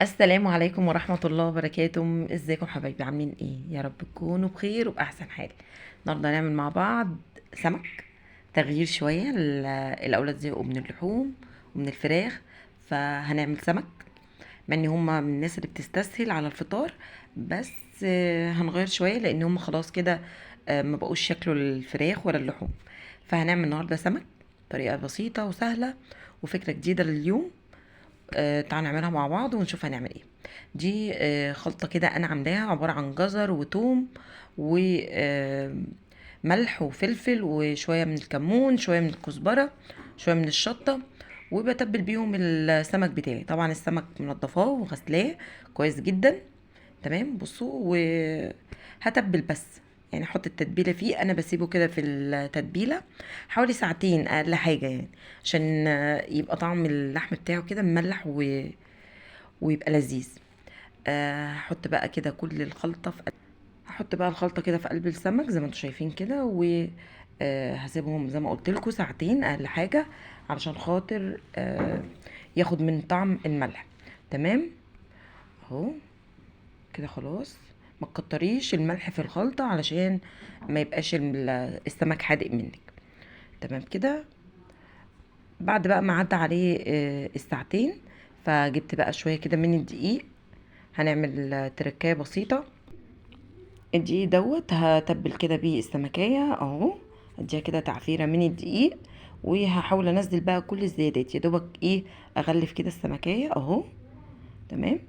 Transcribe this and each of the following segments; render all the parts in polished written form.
السلام عليكم ورحمة الله وبركاته. ازيكم حبايبي؟ عاملين ايه؟ يا رب تكونوا بخير وبأحسن حال. النهارده هنعمل مع بعض سمك. تغيير شوية، الأولاد زهقوا من اللحوم ومن الفراخ، فهنعمل سمك. مع ان هما من الناس اللي بتستسهل على الفطار، بس هنغير شوية لان هما خلاص كده ما بقوش شكلوا الفراخ ولا اللحوم. فهنعمل النهارده سمك، طريقة بسيطة وسهلة وفكرة جديدة لليوم. تعالوا نعملها مع بعض ونشوف هنعمل ايه. دي خلطة كده انا عاملاها، عبارة عن جزر وتوم وملح وفلفل وشوية من الكمون، شوية من الكزبرة، شوية من الشطة، وبتبل بيهم السمك بتاعي. طبعا السمك منضفاه وغسلاه كويس جدا. تمام، بصوا، وهتبل بس. يعني احط التتبيله فيه، انا بسيبه كده في التتبيله حوالي ساعتين اقل حاجه، يعني عشان يبقى طعم اللحم بتاعه كده مملح ويبقى لذيذ. هحط بقى كده كل الخلطه في هحط بقى الخلطه كده في قلب السمك زي ما انتم شايفين كده، و هسيبهم زي ما قلت لكم ساعتين اقل حاجه، علشان خاطر ياخد من طعم الملح. تمام، اهو كده خلاص. ما تكتريش الملح في الخلطة علشان ما يبقاش السمك حادق منك. تمام كده. بعد بقى ما عدى عليه الساعتين، فجبت بقى شوية كده من الدقيق. هنعمل تركاية بسيطة. الدقيق دوت هتبل كده بيه السمكية اهو. اديها كده تعفيرة من الدقيق، وهحاول انزل بقى كل الزيادات، يا دوبك ايه، اغلف كده السمكية اهو. تمام.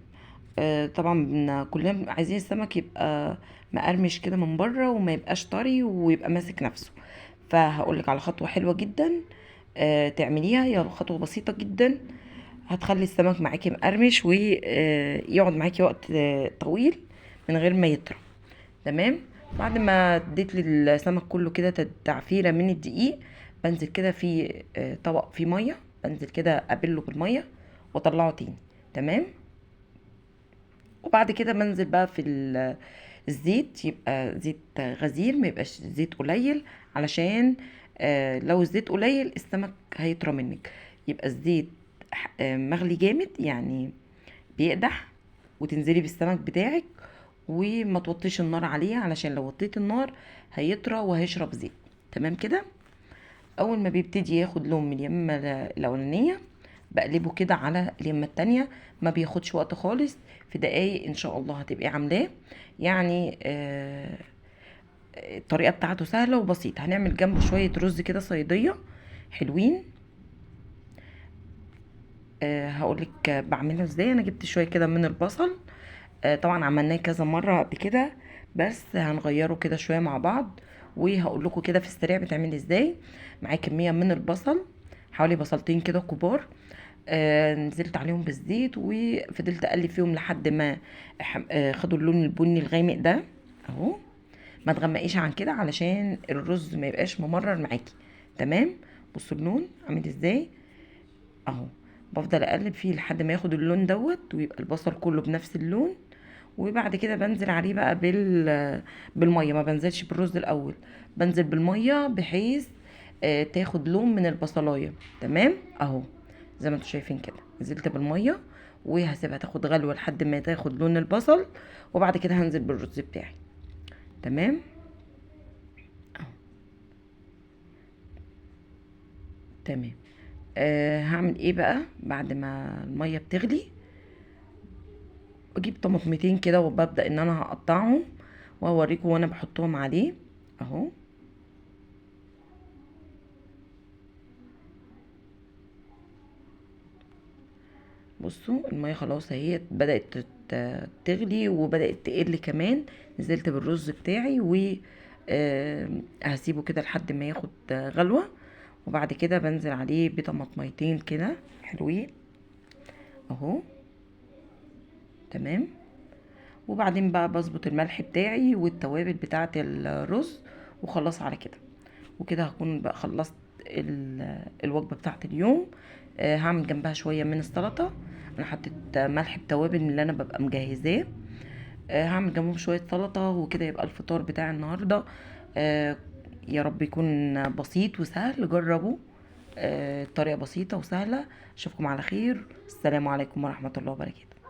طبعا كلنا عايزين السمك يبقى مقرمش كده من بره وما يبقاش طري ويبقى ماسك نفسه. فهقولك على خطوة حلوة جدا تعمليها، هي خطوة بسيطة جدا، هتخلي السمك معاكي مقرمش ويقعد معاكي وقت طويل من غير ما يطرى. تمام. بعد ما اديت للسمك كله كده تعفيرة من الدقيق، بنزل كده في طبق فيه مية، بنزل كده ابله بالمية واطلعه تاني. تمام. وبعد كده بنزل بقى في الزيت، يبقى زيت غزير، ما يبقاش زيت قليل، علشان لو الزيت قليل السمك هيطرى منك. يبقى الزيت مغلي جامد، يعني بيقدح، وتنزلي بالسمك بتاعك، وما توطيش النار عليه، علشان لو وطيت النار هيطرى وهيشرب زيت. تمام كده. اول ما بيبتدي ياخد لون من اليمه الاولانيه، بقلبه كده على اليمه التانية. ما بياخدش وقت خالص، في دقايق ان شاء الله هتبقي عاملاه. يعني الطريقه بتاعته سهله وبسيطه. هنعمل جنبه شويه رز كده صياديه حلوين. هقولك بعمله ازاي. انا جبت شويه كده من البصل، طبعا عملناه كذا مره قبل كده، بس هنغيره كده شويه مع بعض، وهقول لكم كده في السريع بتعمل ازاي. معايا كميه من البصل، حوالي بصلتين كده كبار. نزلت عليهم بالزيت وفضلت اقلب فيهم لحد ما خدوا اللون البني الغامق ده اهو. ما تغمقيش عن كده علشان الرز ما يبقاش ممرر معاكي. تمام. بصوا اللون عامل ازاي اهو. بفضل اقلب فيه لحد ما ياخد اللون دوت، ويبقى البصل كله بنفس اللون. وبعد كده بنزل عليه بقى بالميه. ما بنزلش بالرز الاول، بنزل بالميه بحيث تاخد لون من البصلايه. تمام اهو. زي ما انتم شايفين كده نزلت بالميه، وهسيبها تاخد غلوه لحد ما تاخد لون البصل، وبعد كده هنزل بالرز بتاعي. تمام اهو. تمام. هعمل ايه بقى بعد ما الميه بتغلي؟ بجيب طماطمتين كده وببدأ ان انا هقطعهم واوريكم وانا بحطهم عليه اهو. بصوا المية خلاص اهي بدأت تغلي وبدأت تقل كمان. نزلت بالرز بتاعي و هسيبه كده لحد ما ياخد غلوة، وبعد كده بنزل عليه بطماطميتين كده حلوين اهو. تمام. وبعدين بقى بظبط الملح بتاعي والتوابل بتاعه الرز، وخلاص على كده. وكده هكون بقى خلصت الوجبه بتاعه اليوم. هعمل جنبها شويه من السلطه. انا حطيت ملح بتوابل من اللي انا ببقى مجهزاه. هعمل جنبهم شويه سلطه، وكده يبقى الفطار بتاع النهارده. يا رب يكون بسيط وسهل، جربوا. طريقه بسيطه وسهله. اشوفكم على خير. السلام عليكم ورحمه الله وبركاته.